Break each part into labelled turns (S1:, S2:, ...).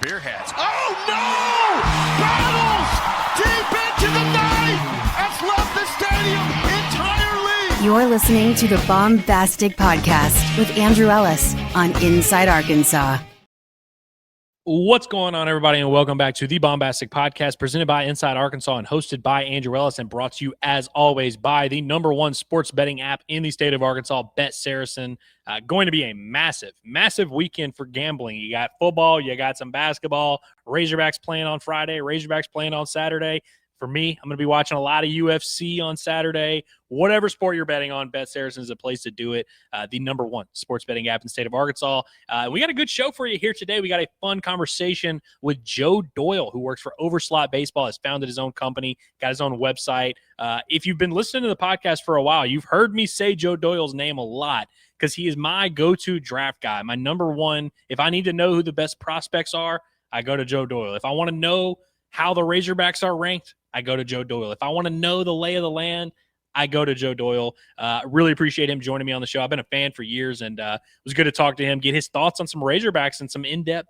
S1: Beer hats. Oh, no! Battles deep into the night! Has left the stadium entirely!
S2: You're listening to the Baumbastic Podcast with Andrew Ellis on Inside Arkansas.
S3: What's going on, everybody, and welcome back to the Baumbastic Podcast, presented by Inside Arkansas and hosted by Andrew Ellis, and brought to you, as always, by the #1 sports betting app in the state of Arkansas, SARACEN. Going to be a massive, massive weekend for gambling. You got football, you got some basketball, Razorbacks playing on Friday, Razorbacks playing on Saturday. For me, I'm going to be watching a lot of UFC on Saturday. Whatever sport you're betting on, BetSaracen is a place to do it. The #1 sports betting app in the state of Arkansas. We got a good show for you here today. We got a fun conversation with Joe Doyle, who works for Overslot Baseball, has founded his own company, got his own website. If you've been listening to the podcast for a while, you've heard me say Joe Doyle's name a lot because he is my go-to draft guy, my #1. If I need to know who the best prospects are, I go to Joe Doyle. If I want to know how the Razorbacks are ranked, I go to Joe Doyle. If I want to know the lay of the land, I go to Joe Doyle. Really appreciate him joining me on the show. I've been a fan for years, and it was good to talk to him, get his thoughts on some Razorbacks and some in-depth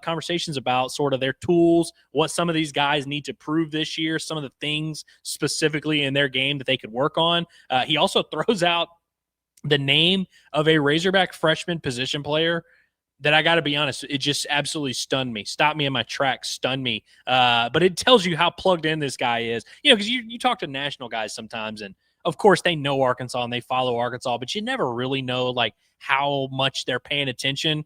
S3: conversations about sort of their tools, what some of these guys need to prove this year, some of the things specifically in their game that they could work on. He also throws out the name of a Razorback freshman position player that I got to be honest, it just absolutely stunned me, stopped me in my tracks, stunned me. But it tells you how plugged in this guy is. You know, because you talk to national guys sometimes, and of course they know Arkansas and they follow Arkansas, but you never really know like how much they're paying attention.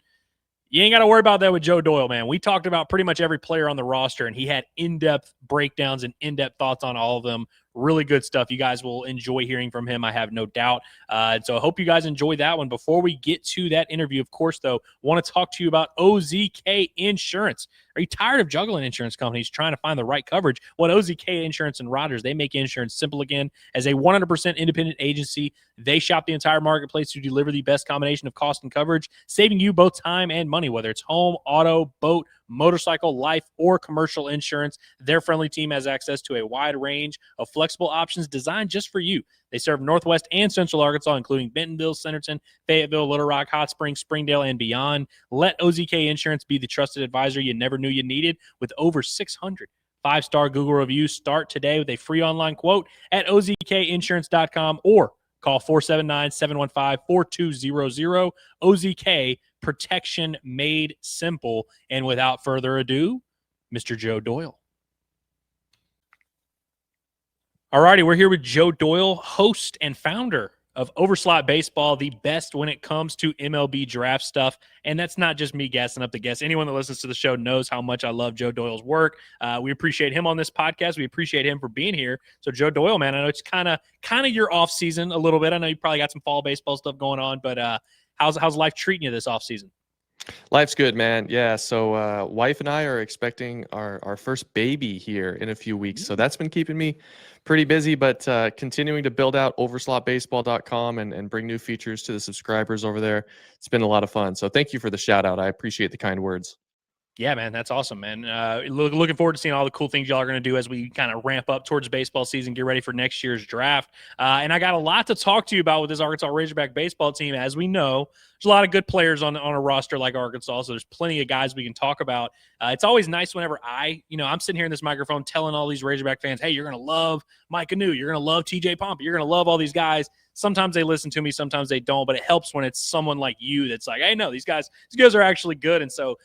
S3: You ain't got to worry about that with Joe Doyle, man. We talked about pretty much every player on the roster, and he had in-depth breakdowns and in-depth thoughts on all of them. Really good stuff. You guys will enjoy hearing from him, I have no doubt. So I hope you guys enjoy that one. Before we get to that interview, of course, though, want to talk to you about OZK Insurance. Are you tired of juggling insurance companies trying to find the right coverage? Well, OZK Insurance and Rogers, they make insurance simple again. As a 100% independent agency, they shop the entire marketplace to deliver the best combination of cost and coverage, saving you both time and money, whether it's home, auto, boat, motorcycle, life, or commercial insurance. Their friendly team has access to a wide range of flexible options designed just for you. They serve Northwest and Central Arkansas, including Bentonville, Centerton, Fayetteville, Little Rock, Hot Springs, Springdale, and beyond. Let OZK Insurance be the trusted advisor you never knew you needed. With over 600 5-star Google reviews, start today with a free online quote at ozkinsurance.com or call 479-715-4200. OZK, protection made simple. And without further ado, Mr. Joe Doyle. All righty, we're here with Joe Doyle, host and founder of Overslot Baseball, the best when it comes to MLB Draft stuff. And that's not just me gassing up the guests. Anyone that listens to the show knows how much I love Joe Doyle's work. We appreciate him on this podcast. We appreciate him for being here. So, Joe Doyle, man, I know it's kind of your off season a little bit. I know you probably got some fall baseball stuff going on, but how's life treating you this off season?
S4: Life's good, man. Yeah, so wife and I are expecting our first baby here in a few weeks. So that's been keeping me pretty busy, but continuing to build out overslotbaseball.com and bring new features to the subscribers over there. It's been a lot of fun. So thank you for the shout out. I appreciate the kind words.
S3: Yeah, man, that's awesome, man. Looking forward to seeing all the cool things y'all are going to do as we kind of ramp up towards baseball season, get ready for next year's draft. And I got a lot to talk to you about with this Arkansas Razorback baseball team. As we know, there's a lot of good players on a roster like Arkansas, so there's plenty of guys we can talk about. It's always nice whenever I'm sitting here in this microphone telling all these Razorback fans, hey, you're going to love Mike Anu, you're going to love TJ Pompey, you're going to love all these guys. Sometimes they listen to me, sometimes they don't, but it helps when it's someone like you that's like, hey, no, these guys are actually good. And so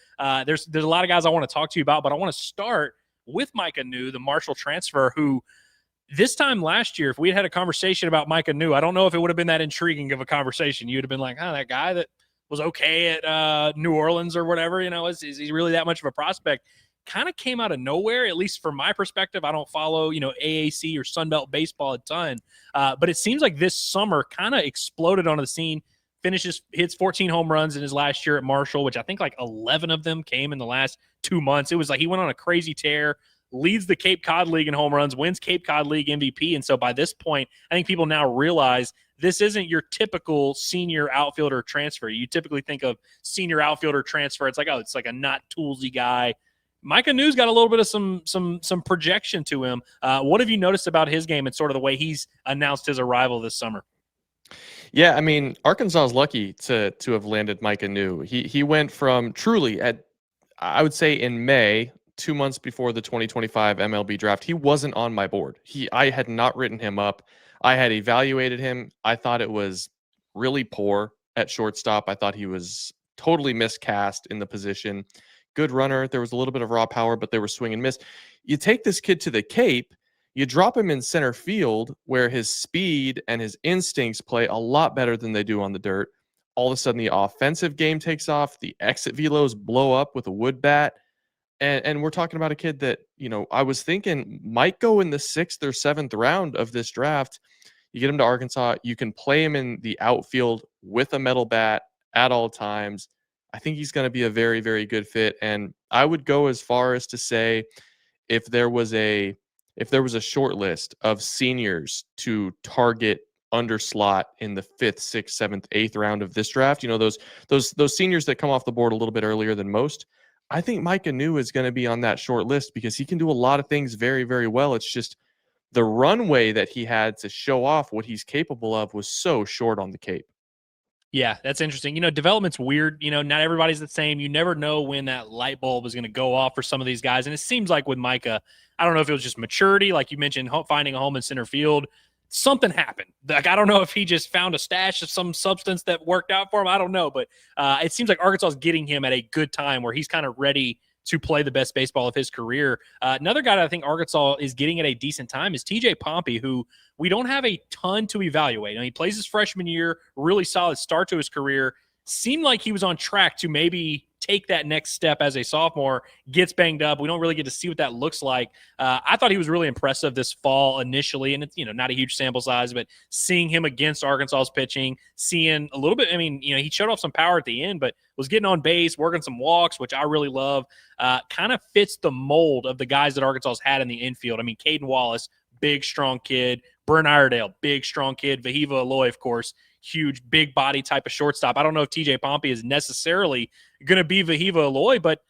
S3: there's a lot of guys I want to talk to you about, but I want to start with Mike Anu, the Marshall transfer, who this time last year, if we had a conversation about Mike Anu, I don't know if it would have been that intriguing of a conversation. You'd have been like, that guy that was okay at New Orleans or whatever, is he really that much of a prospect? Kind of came out of nowhere, at least from my perspective. I don't follow, AAC or Sunbelt baseball a ton, but it seems like this summer kind of exploded onto the scene. Hits 14 home runs in his last year at Marshall, which I think like 11 of them came in the last 2 months. It was like he went on a crazy tear, leads the Cape Cod League in home runs, wins Cape Cod League MVP. And so by this point, I think people now realize this isn't your typical senior outfielder transfer. You typically think of senior outfielder transfer. It's like, it's like a not toolsy guy. Mike Anu's got a little bit of some projection to him. What have you noticed about his game and sort of the way he's announced his arrival this summer?
S4: Yeah, I mean, Arkansas is lucky to have landed Mike Anu. He went from truly I would say in May, 2 months before the 2025 MLB draft, he wasn't on my board. I had not written him up. I had evaluated him. I thought it was really poor at shortstop. I thought he was totally miscast in the position. Good runner. There was a little bit of raw power, but they were swing and miss. You take this kid to the Cape, you drop him in center field where his speed and his instincts play a lot better than they do on the dirt. All of a sudden, the offensive game takes off. The exit velos blow up with a wood bat. And we're talking about a kid that, I was thinking might go in the 6th or 7th round of this draft. You get him to Arkansas. You can play him in the outfield with a metal bat at all times. I think he's going to be a very, very good fit. And I would go as far as to say if there was a short list of seniors to target under slot in the 5th, 6th, 7th, 8th round of this draft, those seniors that come off the board a little bit earlier than most, I think Mike Anu is going to be on that short list because he can do a lot of things very, very well. It's just the runway that he had to show off what he's capable of was so short on the Cape.
S3: Yeah, that's interesting. Development's weird. Not everybody's the same. You never know when that light bulb is going to go off for some of these guys. And it seems like with Micah, I don't know if it was just maturity, like you mentioned, finding a home in center field. Something happened. Like, I don't know if he just found a stash of some substance that worked out for him. I don't know. But it seems like Arkansas is getting him at a good time where he's kind of ready to play the best baseball of his career. Another guy that I think Arkansas is getting at a decent time is TJ Pompey, who we don't have a ton to evaluate. He plays his freshman year, really solid start to his career. Seemed like he was on track to maybe take that next step as a sophomore, gets banged up. We don't really get to see what that looks like. I thought he was really impressive this fall initially, and it's, not a huge sample size, but seeing him against Arkansas's pitching, seeing a little bit, he showed off some power at the end, but was getting on base, working some walks, which I really love. Kind of fits the mold of the guys that Arkansas's had in the infield. Caden Wallace, big, strong kid. Brent Iredale, big, strong kid. Vahiva Aloy, of course, huge, big body type of shortstop. I don't know if TJ Pompey is necessarily going to be Vahiva Aloy, but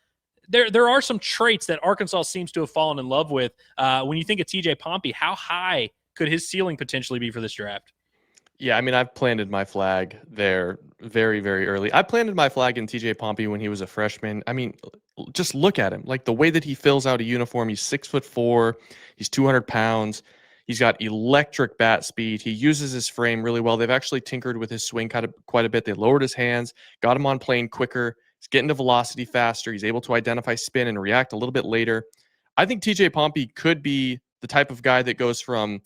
S3: there are some traits that Arkansas seems to have fallen in love with. When you think of TJ Pompey, how high could his ceiling potentially be for this draft?
S4: Yeah, I've planted my flag there very, very early. I planted my flag in TJ Pompey when he was a freshman. Just look at him. Like the way that he fills out a uniform, he's 6'4", he's 200 pounds. He's got electric bat speed. He uses his frame really well. They've actually tinkered with his swing quite a bit. They lowered his hands, got him on plane quicker. He's getting to velocity faster. He's able to identify spin and react a little bit later. I think TJ Pompey could be the type of guy that goes from,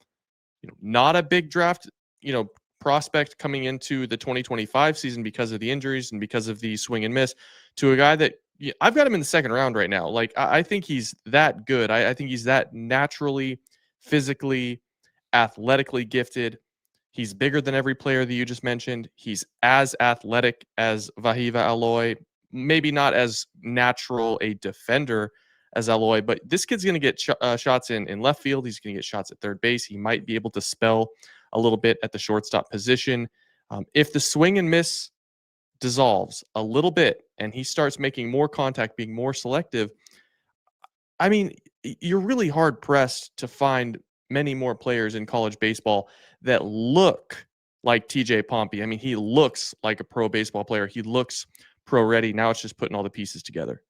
S4: not a big draft, prospect coming into the 2025 season because of the injuries and because of the swing and miss, to a guy that I've got him in the 2nd round right now. Like, I think he's that good. I think he's that naturally, physically, athletically gifted. He's bigger than every player that you just mentioned. He's as athletic as Vahiva Aloy, maybe not as natural a defender as Aloy, but this kid's going to get shots in left field. He's going to get shots at third base. He might be able to spell a little bit at the shortstop position. If the swing and miss dissolves a little bit and he starts making more contact, being more selective, you're really hard pressed to find many more players in college baseball that look like TJ Pompey. He looks like a pro baseball player. He looks pro ready. Now it's just putting all the pieces together.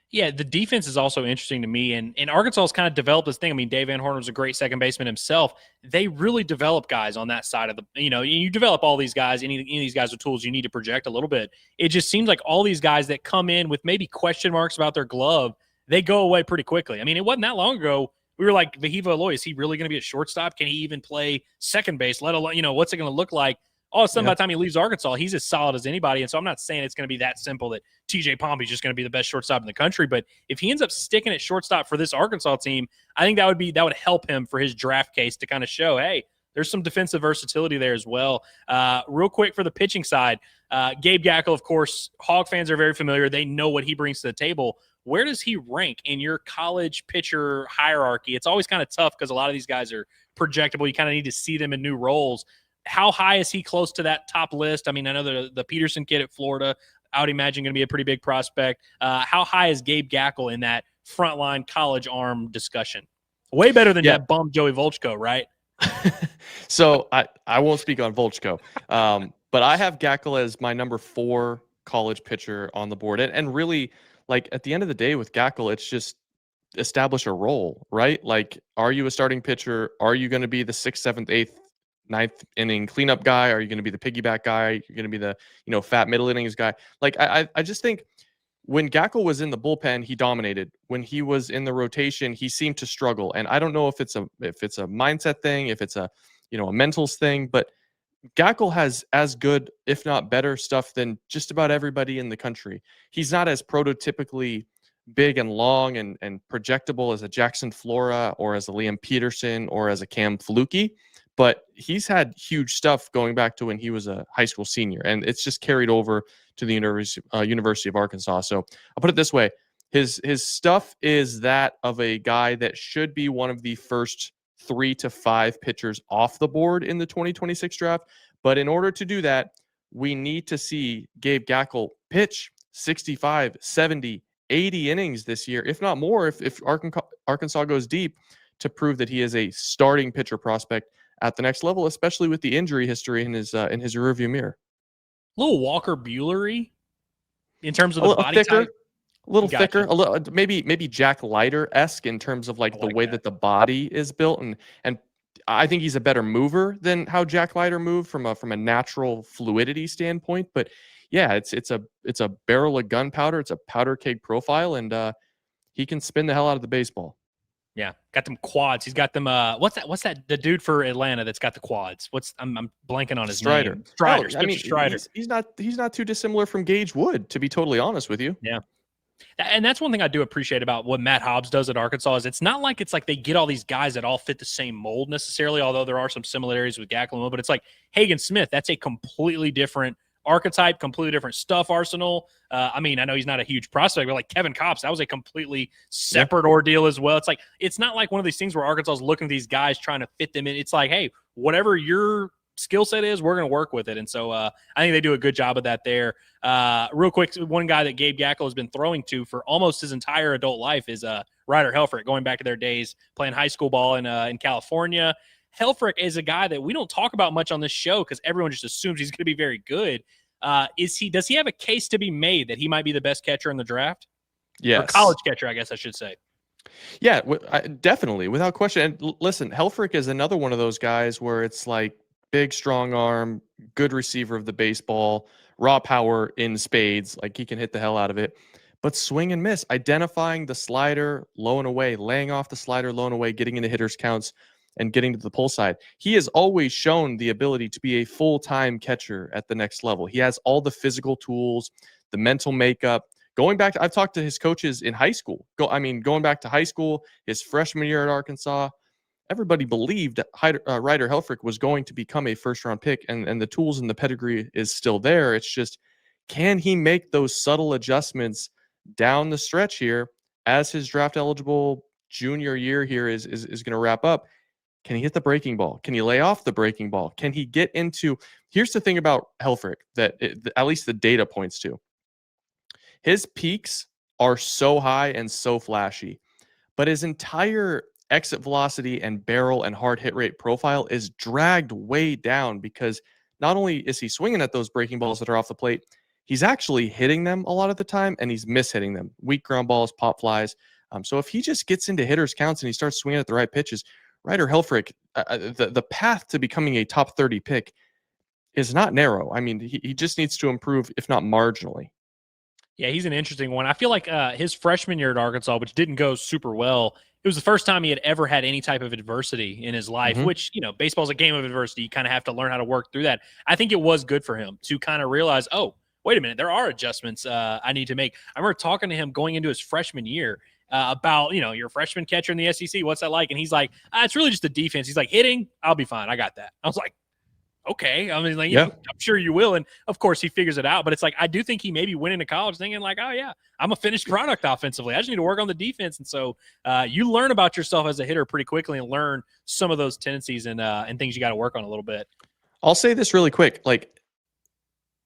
S3: Yeah, the defense is also interesting to me, and Arkansas has kind of developed this thing. Dave Van Horn was a great second baseman himself. They really develop guys on that side of the, you develop all these guys, any of these guys with tools you need to project a little bit. It just seems like all these guys that come in with maybe question marks about their glove, they go away pretty quickly. It wasn't that long ago. We were like, Vahiva Aloy, is he really going to be a shortstop? Can he even play second base? Let alone, what's it going to look like? All of a sudden, by the time he leaves Arkansas, he's as solid as anybody. And so I'm not saying it's going to be that simple that TJ Pompey is just going to be the best shortstop in the country. But if he ends up sticking at shortstop for this Arkansas team, I think that would help him for his draft case to kind of show, hey, there's some defensive versatility there as well. Real quick for the pitching side, Gabe Gackle, of course, Hog fans are very familiar. They know what he brings to the table. Where does he rank in your college pitcher hierarchy? It's always kind of tough because a lot of these guys are projectable. You kind of need to see them in new roles. How high is he close to that top list? I know the Peterson kid at Florida, I would imagine going to be a pretty big prospect. How high is Gabe Gackle in that frontline college arm discussion? Way better than that bum Joey Volchko, right?
S4: So I won't speak on Volchko, but I have Gackle as my number 4 college pitcher on the board. And really, like at the end of the day with Gackle, it's just establish a role, right? Like, are you a starting pitcher? Are you going to be the 6th, 7th, 8th, 9th inning cleanup guy? Are you going to be the piggyback guy? You're going to be the, fat middle innings guy. Like, I just think when Gackle was in the bullpen, he dominated. When he was in the rotation, he seemed to struggle. And I don't know if it's a mindset thing, if it's a a mentals thing, but Gackle has as good, if not better, stuff than just about everybody in the country. He's not as prototypically big and long and projectable as a Jackson Flora or as a Liam Peterson or as a Cam Flukie, but he's had huge stuff going back to when he was a high school senior, and it's just carried over to the University of Arkansas. So I'll put it this way: his stuff is that of a guy that should be one of the first 3 to 5 pitchers off the board in the 2026 draft. But in order to do that, we need to see Gabe Gackle pitch 65, 70, 80 innings this year, if not more, if Arkansas goes deep, to prove that he is a starting pitcher prospect at the next level, especially with the injury history in his rearview mirror.
S3: A little Walker Buehler-y in terms of the body
S4: thicker,
S3: type.
S4: a little thicker, a little maybe Jack Leiter-esque in terms of like the way that the body is built, and I think he's a better mover than how Jack Leiter moved from a natural fluidity standpoint. But yeah, it's a barrel of gunpowder. It's a powder keg profile, and he can spin the hell out of the baseball.
S3: Yeah, got them quads. He's got them. What's that? The dude for Atlanta that's got the quads. I'm blanking on his
S4: Strider.
S3: name. Strider.
S4: No, I mean,
S3: Strider.
S4: He's not too dissimilar from Gage Wood, to be totally honest with you.
S3: Yeah. And that's one thing I do appreciate about what Matt Hobbs does at Arkansas is it's not like they get all these guys that all fit the same mold necessarily, although there are some similarities with Gackle, but it's like Hagen Smith. That's a completely different archetype, completely different stuff arsenal. I mean, I know he's not a huge prospect, but like Kevin Kopps, that was a completely separate ordeal as well. It's like, it's not like one of these things where Arkansas is looking at these guys trying to fit them in. It's like, hey, whatever your skill set is, we're going to work with it. And so I think they do a good job of that there. Real quick, one guy that Gabe Gackle has been throwing to for almost his entire adult life is Ryder Helfrich, going back to their days playing high school ball in California. Helfrich is a guy that we don't talk about much on this show because everyone just assumes he's going to be very good. Does he have a case to be made that he might be the best catcher in the draft?
S4: Yes.
S3: Or college catcher, I guess I should say.
S4: Yeah, definitely, without question. And listen, Helfrich is another one of those guys where it's like big, strong arm, good receiver of the baseball, raw power in spades. Like he can hit the hell out of it. But swing and miss, identifying the slider low and away, laying off the slider low and away, getting into hitters' counts, and getting to the pull side. He has always shown the ability to be a full-time catcher at the next level. He has all the physical tools, the mental makeup. Going back, I've talked to his coaches in high school. Going back to high school, his freshman year at Arkansas, everybody believed Ryder Helfrich was going to become a first-round pick, and the tools and the pedigree is still there. It's just, can he make those subtle adjustments down the stretch here as his draft-eligible junior year here is going to wrap up? Can he hit the breaking ball? Can he lay off the breaking ball? Can he get into – here's the thing about Helfrich that at least the data points to. His peaks are so high and so flashy, but his entire exit velocity and barrel and hard hit rate profile is dragged way down because not only is he swinging at those breaking balls that are off the plate, he's actually hitting them a lot of the time, and he's mishitting them. Weak ground balls, pop flies. So if he just gets into hitters' counts and he starts swinging at the right pitches – Ryder Helfrich, the path to becoming a top 30 pick is not narrow. I mean, he just needs to improve, if not marginally.
S3: Yeah, he's an interesting one. I feel like his freshman year at Arkansas, which didn't go super well, it was the first time he had ever had any type of adversity in his life, which, baseball's a game of adversity. You kind of have to learn how to work through that. I think it was good for him to kind of realize, oh, wait a minute, there are adjustments I need to make. I remember talking to him going into his freshman year about, you're a freshman catcher in the SEC. What's that like? And he's like, it's really just the defense. He's like, hitting, I'll be fine. I got that. I was like, okay. I mean, like, I'm sure you will. And of course he figures it out, but it's like, I do think he maybe went into college thinking like, oh yeah, I'm a finished product offensively. I just need to work on the defense. And so you learn about yourself as a hitter pretty quickly and learn some of those tendencies and things you got to work on a little bit.
S4: I'll say this really quick.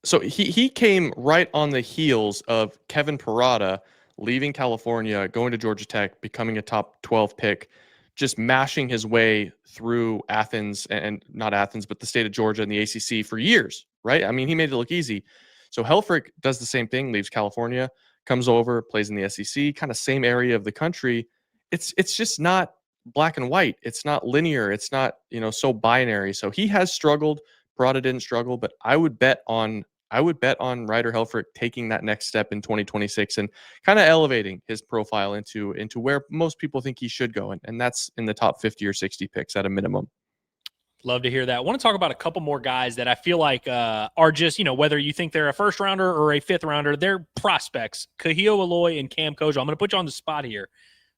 S4: So he came right on the heels of Kevin Parada leaving California, going to Georgia Tech, becoming a top 12 pick, just mashing his way through Athens and not Athens, but the state of Georgia and the ACC for years, right? I mean, he made it look easy. So Helfrich does the same thing, leaves California, comes over, plays in the SEC, kind of same area of the country. It's just not black and white. It's not linear. It's not, so binary. So he has struggled. Parada didn't struggle, but I would bet on Ryder Helfrich taking that next step in 2026 and kind of elevating his profile into where most people think he should go, and that's in the top 50 or 60 picks at a minimum.
S3: Love to hear that. I want to talk about a couple more guys that I feel like are just, whether you think they're a first rounder or a fifth rounder, they're prospects. Kahio Aloy and Cam Kojo. I'm going to put you on the spot here.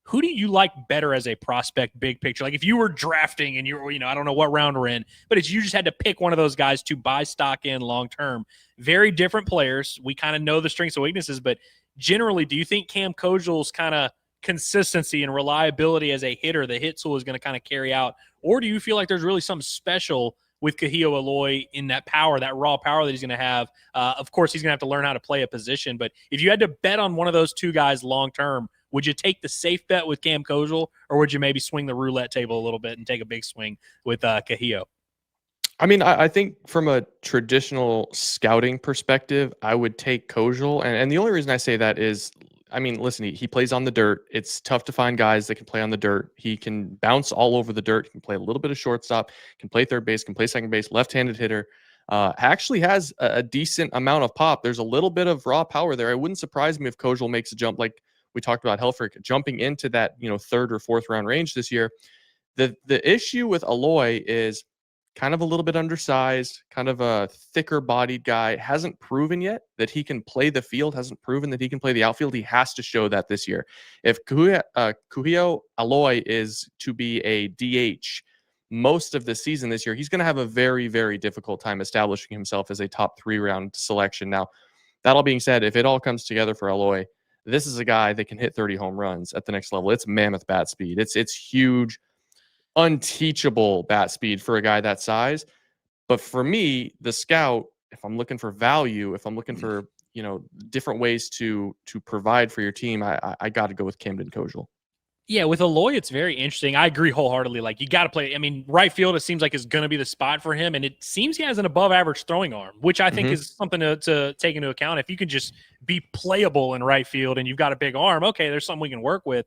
S3: Who do you like better as a prospect, big picture? Like if you were drafting and you're, I don't know what round we're in, but it's you just had to pick one of those guys to buy stock in long term. Very different players. We kind of know the strengths and weaknesses, but generally, do you think Cam Kojo's kind of consistency and reliability as a hitter, the hit tool, is going to kind of carry out? Or do you feel like there's really something special with Kahio Aloy in that power, that raw power that he's going to have? Of course, he's going to have to learn how to play a position, but if you had to bet on one of those two guys long term, would you take the safe bet with Cam Kojo, or would you maybe swing the roulette table a little bit and take a big swing with Kahio?
S4: I mean, I think from a traditional scouting perspective, I would take Kojo. And the only reason I say that is, I mean, listen, he plays on the dirt. It's tough to find guys that can play on the dirt. He can bounce all over the dirt. He can play a little bit of shortstop, can play third base, can play second base, left-handed hitter. Actually has a decent amount of pop. There's a little bit of raw power there. It wouldn't surprise me if Kojo makes a jump like we talked about Helfrich, jumping into that, third or fourth round range this year. The issue with Aloy is kind of a little bit undersized, kind of a thicker bodied guy, hasn't proven yet that he can play the field, hasn't proven that he can play the outfield. He has to show that this year. If Kahio Aloy is to be a DH most of the season this year, he's going to have a very, very difficult time establishing himself as a top 3 round selection. Now, that all being said, if it all comes together for Aloy, this is a guy that can hit 30 home runs at the next level. It's mammoth bat speed. It's huge, unteachable bat speed for a guy that size. But for me, the scout, if I'm looking for value, if I'm looking for, different ways to provide for your team, I got to go with Camden Kojo.
S3: Yeah, with Aloy, it's very interesting. I agree wholeheartedly. Like, you got to play. I mean, right field, it seems like is going to be the spot for him. And it seems he has an above-average throwing arm, which I think is something to take into account. If you can just be playable in right field and you've got a big arm, okay, there's something we can work with.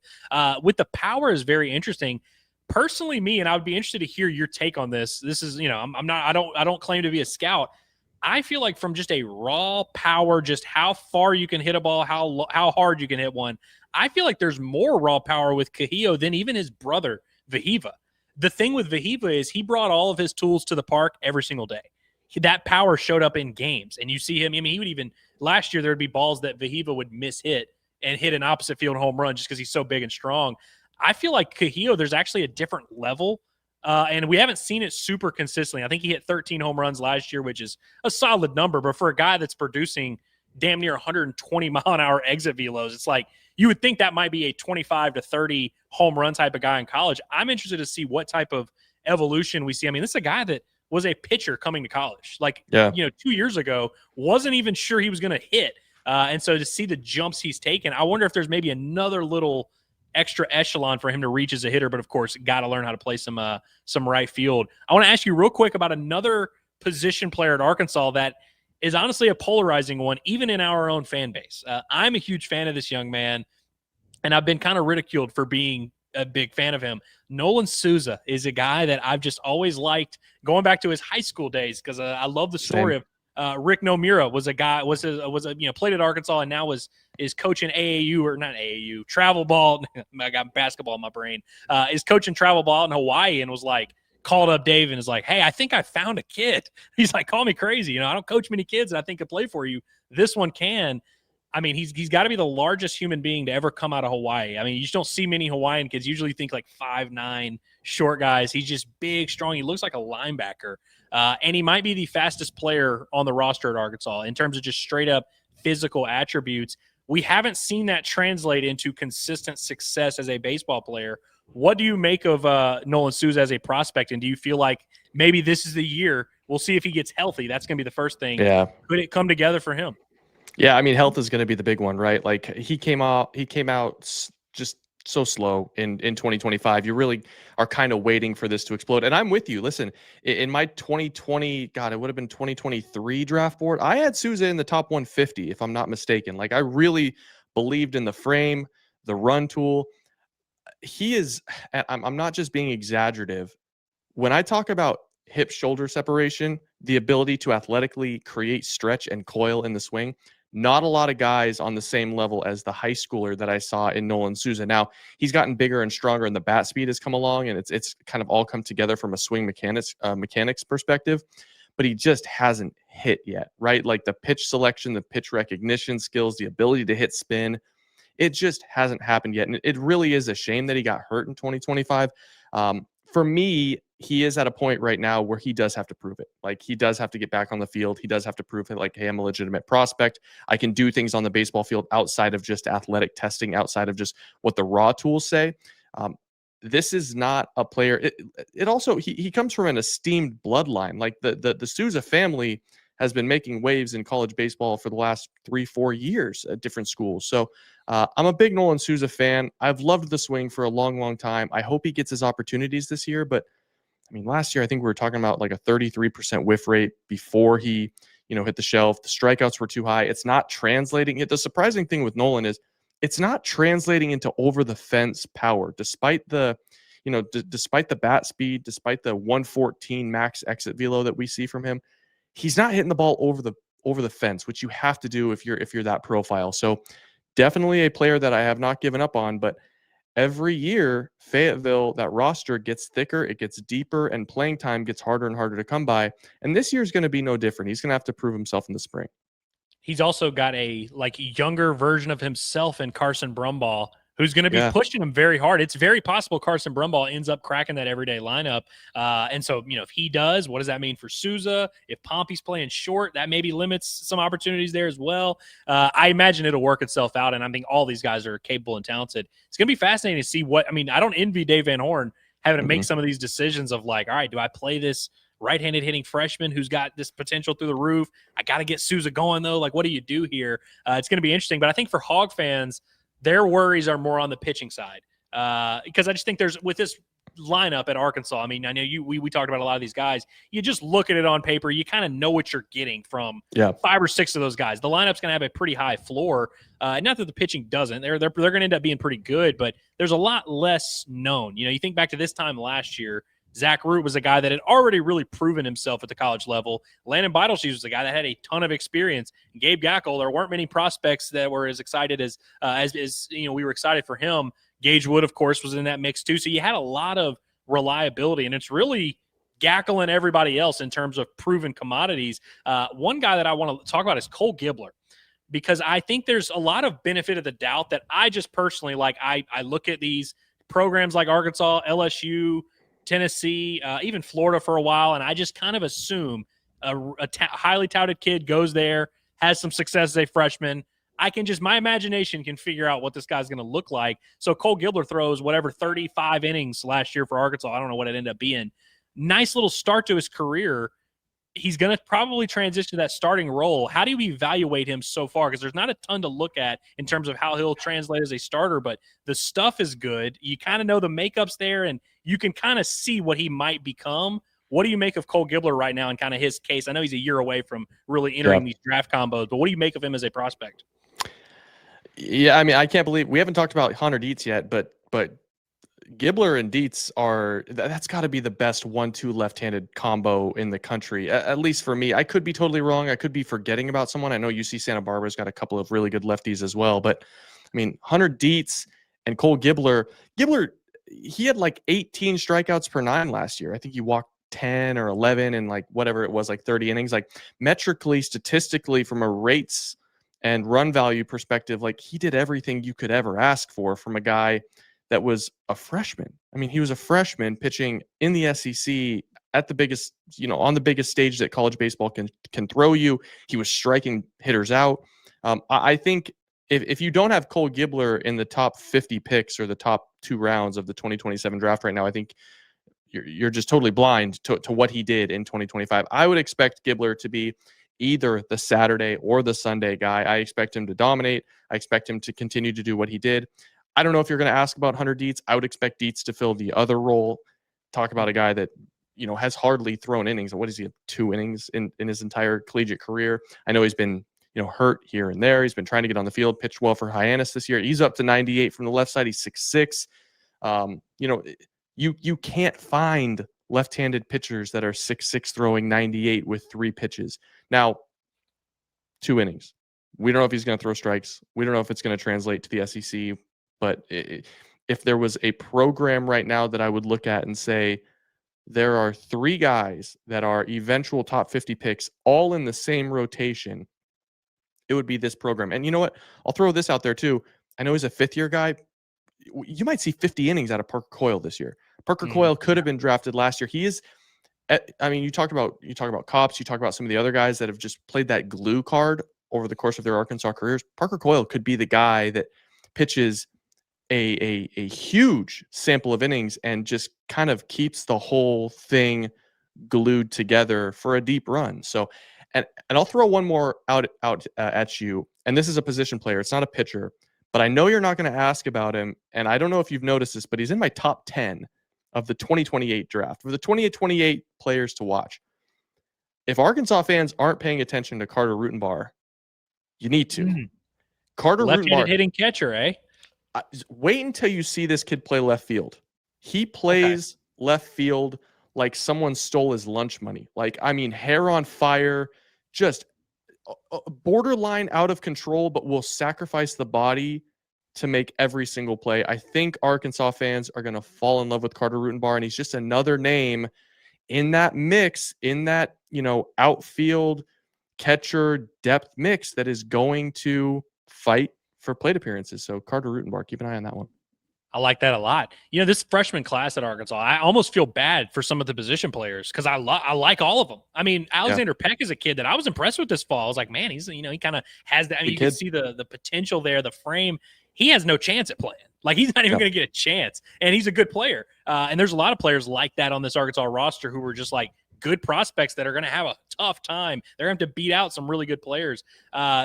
S3: With the power is very interesting. Personally, me, and I would be interested to hear your take on this. This is, I don't claim to be a scout. I feel like from just a raw power, just how far you can hit a ball, how hard you can hit one, I feel like there's more raw power with Kahio than even his brother, Vahiva. The thing with Vahiva is he brought all of his tools to the park every single day. That power showed up in games. And you see him, I mean, he would even, last year there would be balls that Vahiva would miss hit and hit an opposite field home run just because he's so big and strong. I feel like Kahio, there's actually a different level. And we haven't seen it super consistently. I think he hit 13 home runs last year, which is a solid number. But for a guy that's producing damn near 120 mile an hour exit velos, it's like you would think that might be a 25 to 30 home run type of guy in college. I'm interested to see what type of evolution we see. I mean, this is a guy that was a pitcher coming to college. Like, 2 years ago, wasn't even sure he was going to hit. And so to see the jumps he's taken, I wonder if there's maybe another little extra echelon for him to reach as a hitter, but of course, got to learn how to play some right field. I want to ask you real quick about another position player at Arkansas that is honestly a polarizing one, even in our own fan base. I'm a huge fan of this young man, and I've been kind of ridiculed for being a big fan of him. Nolan Souza is a guy that I've just always liked, going back to his high school days, because I love the story of Rick Nomura was a guy, played at Arkansas and now is coaching AAU, or not AAU, travel ball. I got basketball in my brain. Is coaching travel ball in Hawaii and was like, called up Dave and is like, hey, I think I found a kid. He's like, call me crazy. I don't coach many kids and I think could play for you. This one can. I mean, he's got to be the largest human being to ever come out of Hawaii. I mean, you just don't see many Hawaiian kids. Usually think like 5'9", short guys. He's just big, strong. He looks like a linebacker. And he might be the fastest player on the roster at Arkansas in terms of just straight up physical attributes. We haven't seen that translate into consistent success as a baseball player. What do you make of Nolan Souza as a prospect? And do you feel like maybe this is the year? We'll see if he gets healthy. That's going to be the first thing.
S4: Yeah.
S3: Could it come together for him?
S4: Yeah, I mean, health is going to be the big one, right? Like he came out just so slow in 2025. You really are kind of waiting for this to explode. And I'm with you. Listen, in my 2020, God, it would have been 2023 draft board, I had Souza in the top 150, if I'm not mistaken. Like I really believed in the frame, the run tool. He is, I'm not just being exaggerative. When I talk about hip shoulder separation, the ability to athletically create stretch and coil in the swing, not a lot of guys on the same level as the high schooler that I saw in Nolan Souza. Now, he's gotten bigger and stronger, and the bat speed has come along, and it's kind of all come together from a swing mechanics perspective, but he just hasn't hit yet, right? Like the pitch selection, the pitch recognition skills, the ability to hit spin, it just hasn't happened yet. And it really is a shame that he got hurt in 2025. For me, he is at a point right now where he does have to prove it. Like, he does have to get back on the field. He does have to prove it. Like, hey, I'm a legitimate prospect. I can do things on the baseball field outside of just athletic testing, outside of just what the raw tools say. This is not a player. It also, he comes from an esteemed bloodline. Like the Souza family has been making waves in college baseball for the last 3-4 years at different schools. So I'm a big Nolan Souza fan. I've loved the swing for a long, long time. I hope he gets his opportunities this year. But I mean, last year, I think we were talking about like a 33% whiff rate before he, hit the shelf. The strikeouts were too high. It's not translating. The surprising thing with Nolan is it's not translating into over the fence power, despite the, despite the bat speed, despite the 114 max exit velo that we see from him. He's not hitting the ball over the fence, which you have to do if you're that profile. So definitely a player that I have not given up on, but every year Fayetteville, that roster gets thicker, it gets deeper, and playing time gets harder and harder to come by. And this year is going to be no different. He's going to have to prove himself in the spring.
S3: He's also got a younger version of himself in Carson Brumball, who's going to be pushing him very hard. It's very possible Carson Brumball ends up cracking that everyday lineup. And so, if he does, what does that mean for Souza? If Pompey's playing short, that maybe limits some opportunities there as well. I imagine it'll work itself out, and I think all these guys are capable and talented. It's going to be fascinating to see I don't envy Dave Van Horn having to make some of these decisions of all right, do I play this right-handed hitting freshman who's got this potential through the roof? I got to get Souza going, though. What do you do here? It's going to be interesting. But I think for Hog fans, their worries are more on the pitching side because I just think with this lineup at Arkansas, I know we talked about a lot of these guys. You just look at it on paper, you kind of know what you're getting from 5 or 6 of those guys. The lineup's going to have a pretty high floor. Not that the pitching doesn't. They're going to end up being pretty good, but there's a lot less known. You think back to this time last year, Zach Root was a guy that had already really proven himself at the college level. Landon Beidelshees was a guy that had a ton of experience. Gabe Gackle, there weren't many prospects that were as excited as we were excited for him. Gage Wood, of course, was in that mix too. So you had a lot of reliability, and it's really Gackle and everybody else in terms of proven commodities. One guy that I want to talk about is Cole Gibler, because I think there's a lot of benefit of the doubt that I just personally I look at these programs like Arkansas, LSU, Tennessee, even Florida for a while, and I just kind of assume a highly touted kid goes there, has some success as a freshman. My imagination can figure out what this guy's going to look like. So Cole Gibler throws 35 innings last year for Arkansas. I don't know what it ended up being. Nice little start to his career. He's going to probably transition to that starting role. How do you evaluate him so far? Because there's not a ton to look at in terms of how he'll translate as a starter, but the stuff is good. You kind of know the makeup's there, and you can kind of see what he might become. What do you make of Cole Gibler right now and kind of his case? I know he's a year away from really entering these draft combos, but what do you make of him as a prospect?
S4: Yeah, I can't believe we haven't talked about Hunter Dietz yet, but Gibler and Dietz that's got to be the best 1-2 left-handed combo in the country, at least for me. I could be totally wrong. I could be forgetting about someone. I know UC Santa Barbara's got a couple of really good lefties as well, but Hunter Dietz and Cole Gibler, he had 18 strikeouts per 9 last year. I think he walked 10 or 11 in whatever it was, 30 innings. Metrically, statistically, from a rates and run value perspective, he did everything you could ever ask for from a guy that was a freshman. He was a freshman pitching in the SEC at the biggest, on the biggest stage that college baseball can throw you. He was striking hitters out. I think if you don't have Cole Gibler in the top 50 picks or the top 2 rounds of the 2027 draft right now, I think you're just totally blind to what he did in 2025. I would expect Gibler to be either the Saturday or the Sunday guy. I expect him to dominate. I expect him to continue to do what he did. I don't know if you're going to ask about Hunter Dietz. I would expect Dietz to fill the other role. Talk about a guy that, has hardly thrown innings. What is he, 2 innings in his entire collegiate career? I know he's been, hurt here and there. He's been trying to get on the field, pitched well for Hyannis this year. He's up to 98 from the left side. He's 6'6". You can't find left-handed pitchers that are 6'6", throwing 98 with 3 pitches. Now, 2 innings. We don't know if he's going to throw strikes. We don't know if it's going to translate to the SEC. But if there was a program right now that I would look at and say, there are 3 guys that are eventual top 50 picks all in the same rotation, it would be this program. And you know what? I'll throw this out there too. I know he's a 5th-year guy. You might see 50 innings out of Parker Coyle this year. Parker Coyle could have been drafted last year. He is, I mean, you talk about Kops, you talk about some of the other guys that have just played that glue card over the course of their Arkansas careers. Parker Coyle could be the guy that pitches a huge sample of innings and just kind of keeps the whole thing glued together for a deep run. So, and I'll throw one more out at you. And this is a position player. It's not a pitcher, but I know you're not going to ask about him. And I don't know if you've noticed this, but he's in my top 10 of the 2028 draft. For the 2028 players to watch. If Arkansas fans aren't paying attention to Carter Rutenbar, you need to. Carter
S3: left-handed
S4: Rutenbar,
S3: hitting catcher, eh?
S4: Wait until you see this kid play left field. He plays left field like someone stole his lunch money. Like, I mean, hair on fire, just borderline out of control, but will sacrifice the body to make every single play. I think Arkansas fans are going to fall in love with Carter Rutenbar, and he's just another name in that mix, in that, outfield catcher depth mix that is going to fight for plate appearances. So Carter Rutenbar, keep an eye on that one.
S3: I like that a lot. This freshman class at Arkansas, I almost feel bad for some of the position players because I like all of them. I mean, Alexander Peck is a kid that I was impressed with this fall. I was like, man, he's he kind of has that. I mean, you can see the potential there, the frame. He has no chance at playing. Like, he's not even going to get a chance, and he's a good player. And there's a lot of players like that on this Arkansas roster who were just like good prospects that are going to have a tough time. They're going to have to beat out some really good players.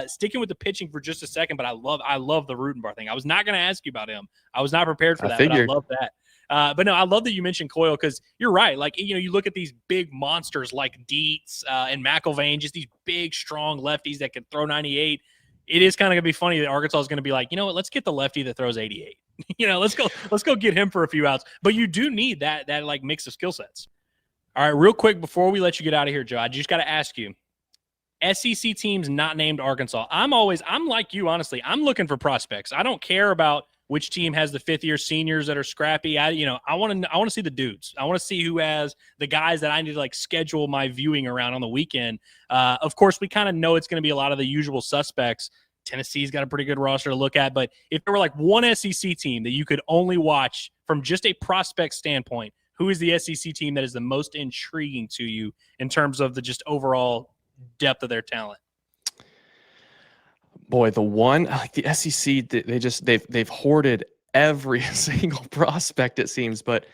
S3: Sticking with the pitching for just a second, but I love the Rutenbar thing. I was not going to ask you about him. I was not prepared for that, but I love that. But no, I love that you mentioned Coyle because you're right. Like, you look at these big monsters like Dietz and McIlvain, just these big, strong lefties that can throw 98. It is kind of going to be funny that Arkansas is going to be like, let's get the lefty that throws 88. Let's go get him for a few outs. But you do need that like mix of skill sets. All right, real quick before we let you get out of here, Joe, I just got to ask you, SEC teams not named Arkansas. I'm like you, honestly. I'm looking for prospects. I don't care about which team has the 5th-year seniors that are scrappy. I want to see the dudes. I want to see who has the guys that I need to schedule my viewing around on the weekend. Of course, we kind of know it's going to be a lot of the usual suspects. Tennessee's got a pretty good roster to look at, but if there were one SEC team that you could only watch from just a prospect standpoint, who is the SEC team that is the most intriguing to you in terms of the just overall depth of their talent?
S4: Boy, the one like the SEC, they've hoarded every single prospect, it seems. But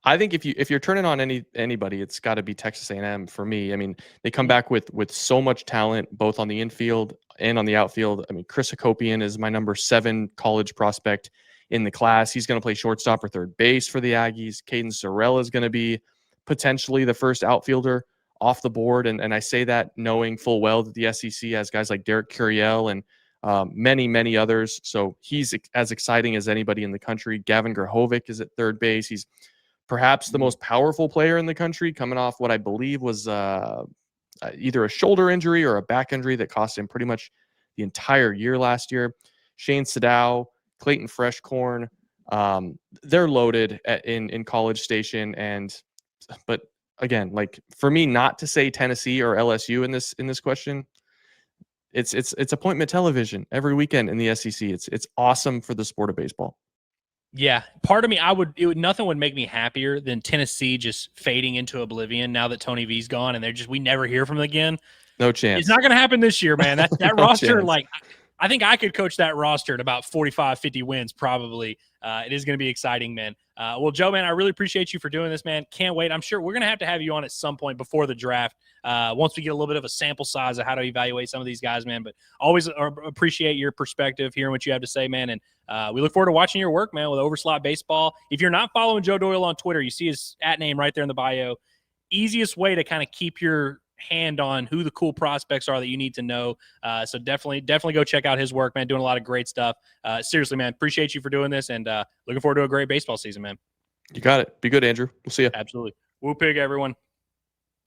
S4: I think if you're turning on anybody, it's got to be Texas A&M for me. I mean, they come back with so much talent, both on the infield and on the outfield. I mean, Chris Hakopian is my number 7 college prospect in the class. He's going to play shortstop or third base for the Aggies. Caden Sorrell is going to be potentially the first outfielder off the board. And I say that knowing full well that the SEC has guys like Derek Curiel and many, many others. So he's as exciting as anybody in the country. Gavin Grahovic is at third base. He's perhaps the most powerful player in the country, coming off what I believe was either a shoulder injury or a back injury that cost him pretty much the entire year last year. Shane Sadow, Clayton Freshcorn, they're loaded in College Station. But again, for me not to say Tennessee or LSU in this question, it's appointment television every weekend in the SEC. It's awesome for the sport of baseball.
S3: Yeah, part of me, nothing would make me happier than Tennessee just fading into oblivion now that Tony V's gone and we never hear from them again.
S4: No chance.
S3: It's not going to happen this year, man. That
S4: No
S3: roster,
S4: chance.
S3: I think I could coach that roster at about 45, 50 wins probably. It is going to be exciting, man. Well, Joe, man, I really appreciate you for doing this, man. Can't wait. I'm sure we're going to have you on at some point before the draft once we get a little bit of a sample size of how to evaluate some of these guys, man. But always appreciate your perspective, hearing what you have to say, man. And we look forward to watching your work, man, with Overslot Baseball. If you're not following Joe Doyle on Twitter, you see his @ name right there in the bio. Easiest way to kind of keep your hand on who the cool prospects are that you need to know. So definitely go check out his work, man. Doing a lot of great stuff. Seriously, man, appreciate you for doing this, and looking forward to a great baseball season, man.
S4: You got it. Be good, Andrew. We'll see you.
S3: Absolutely. Woo pig, everyone.